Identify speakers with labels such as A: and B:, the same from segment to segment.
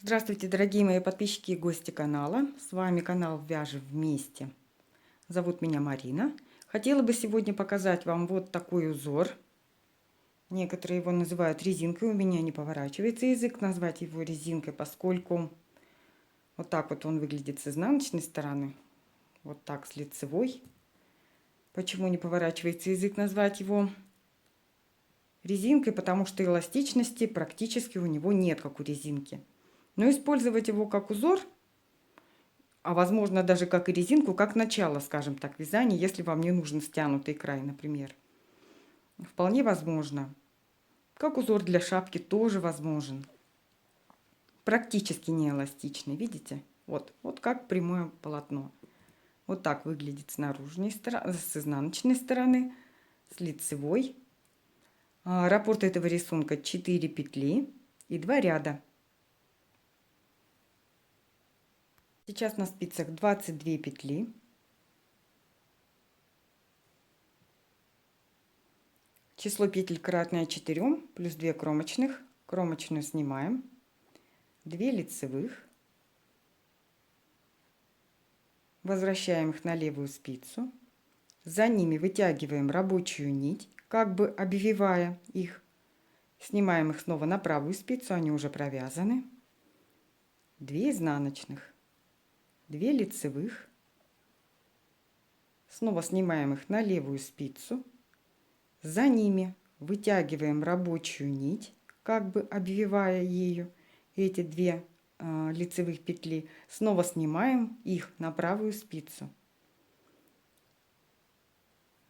A: Здравствуйте, дорогие мои подписчики и гости канала. С вами канал Вяжем вместе. Зовут меня Марина. Хотела бы сегодня показать вам вот такой узор. Некоторые его называют резинкой. У меня не поворачивается язык назвать его резинкой, поскольку вот так вот он выглядит с изнаночной стороны. Вот так с лицевой. Почему не поворачивается язык назвать его резинкой? Потому что эластичности практически у него нет, как у резинки. Но использовать его как узор, а возможно даже как и резинку, как начало, скажем так, вязания, если вам не нужен стянутый край, например. Вполне возможно. Как узор для шапки тоже возможен. Практически не эластичный, видите? Вот как прямое полотно. Вот так выглядит с наружной стороны, с изнаночной стороны, с лицевой. Раппорт этого рисунка 4 петли и 2 ряда. Сейчас на спицах 22 петли. Число петель кратное 4, плюс 2 кромочных. Кромочную снимаем. 2 лицевых. Возвращаем их на левую спицу. За ними вытягиваем рабочую нить, как бы обвивая их. Снимаем их снова на правую спицу, они уже провязаны. 2 изнаночных. 2 лицевых. Снова снимаем их на левую спицу. За ними вытягиваем рабочую нить, как бы обвивая ею эти 2 лицевых петли. Снова снимаем их на правую спицу.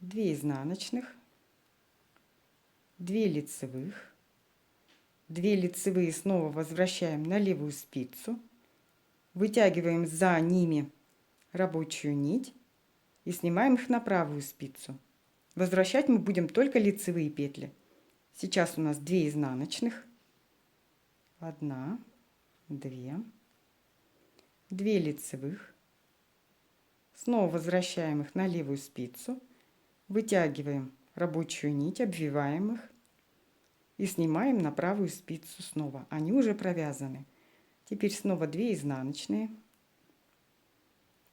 A: 2 изнаночных, 2 лицевых, 2 лицевые снова возвращаем на левую спицу, вытягиваем за ними рабочую нить и снимаем их на правую спицу. Возвращать мы будем только лицевые петли. Сейчас у нас 2 изнаночных, 1, 2, 2 лицевых, снова возвращаем их на левую спицу, вытягиваем рабочую нить, обвиваем их и снимаем на правую спицу снова. Они уже провязаны. Теперь снова 2 изнаночные,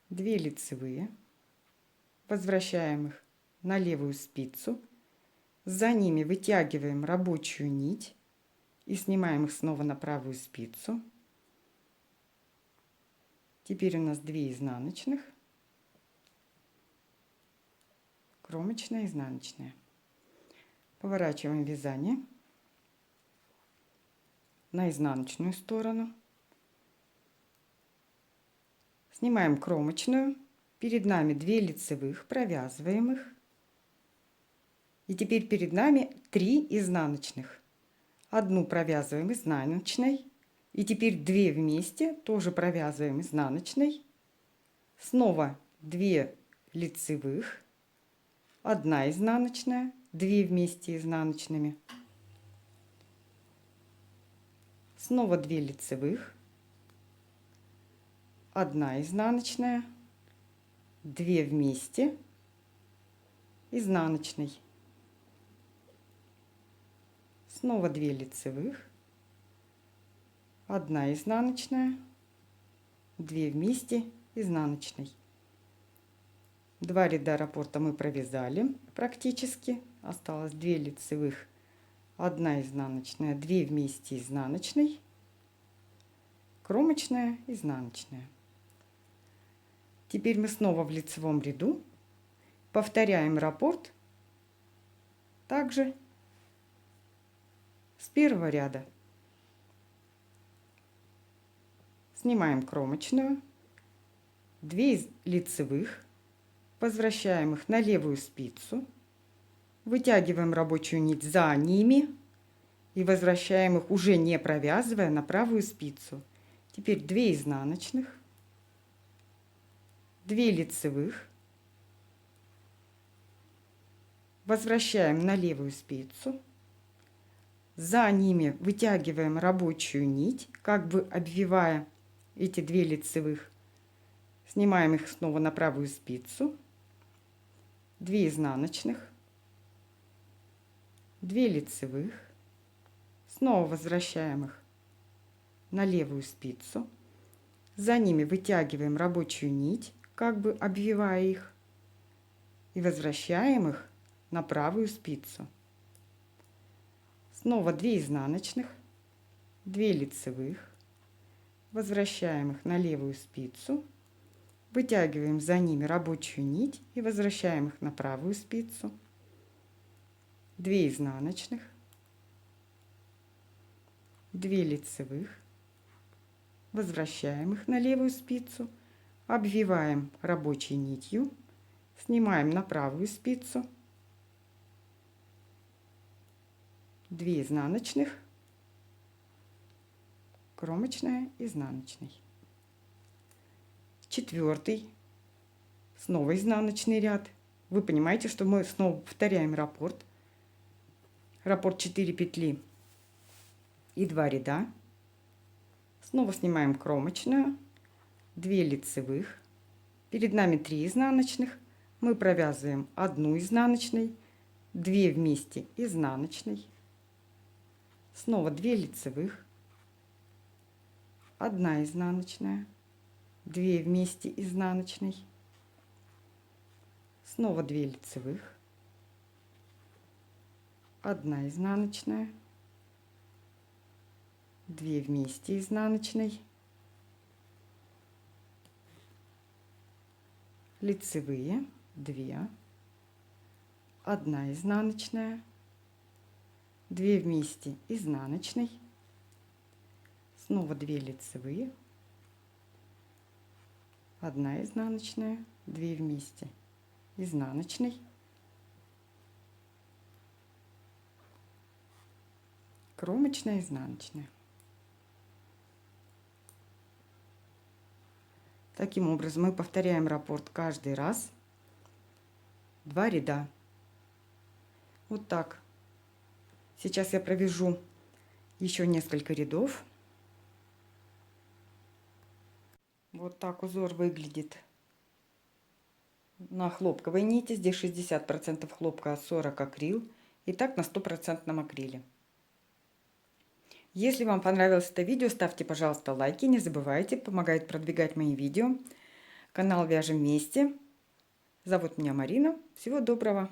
A: 2 лицевые, возвращаем их на левую спицу, за ними вытягиваем рабочую нить и снимаем их снова на правую спицу. Теперь у нас 2 изнаночных, кромочная, изнаночная. Поворачиваем вязание на изнаночную сторону. Снимаем кромочную. Перед нами 2 лицевых, провязываем их. И теперь перед нами 3 изнаночных. Одну провязываем изнаночной. И теперь 2 вместе тоже провязываем изнаночной. Снова 2 лицевых, 1 изнаночная, 2 вместе изнаночными. Снова 2 лицевых, 1 изнаночная, 2 вместе изнаночной. Снова 2 лицевых, 1 изнаночная, 2 вместе изнаночной. 2 ряда раппорта мы провязали практически. Осталось 2 лицевых, 1 изнаночная, 2 вместе изнаночной, кромочная, изнаночная. Теперь мы снова в лицевом ряду повторяем раппорт также с первого ряда. Снимаем кромочную, 2 лицевых, возвращаем их на левую спицу, вытягиваем рабочую нить за ними и возвращаем их, уже не провязывая, на правую спицу. Теперь 2 изнаночных, 2 лицевых, возвращаем на левую спицу, за ними вытягиваем рабочую нить, как бы обвивая эти 2 лицевых, снимаем их снова на правую спицу, 2 изнаночных, 2 лицевых, снова возвращаем их на левую спицу. За ними вытягиваем рабочую нить, как бы обвивая их, и возвращаем их на правую спицу. Снова 2 изнаночных, 2 лицевых, возвращаем их на левую спицу, вытягиваем за ними рабочую нить и возвращаем их на правую спицу. 2 изнаночных, 2 лицевых, возвращаем их на левую спицу, обвиваем рабочей нитью, снимаем на правую спицу, 2 изнаночных, кромочная, изнаночный. 4-й, снова изнаночный ряд. Вы понимаете, что мы снова повторяем раппорт. Раппорт 4 петли и 2 ряда. Снова снимаем кромочную, 2 лицевых. Перед нами 3 изнаночных. Мы провязываем 1 изнаночной, 2 вместе изнаночной. Снова 2 лицевых, 1 изнаночная, 2 вместе изнаночной. Снова 2 лицевых, 1 изнаночная, 2 вместе изнаночной, лицевые 2, 1 изнаночная, 2 вместе изнаночной, снова 2 лицевые, 1 изнаночная, 2 вместе изнаночной, кромочная, изнаночная. Таким образом мы повторяем раппорт каждый раз. 2 ряда. Вот так. Сейчас я провяжу еще несколько рядов. Вот так узор выглядит на хлопковой нити. Здесь 60% хлопка, 40% акрил. И так на 100% акриле. Если вам понравилось это видео, ставьте, пожалуйста, лайки. Не забывайте, помогает продвигать мои видео. Канал Вяжем вместе. Зовут меня Марина. Всего доброго!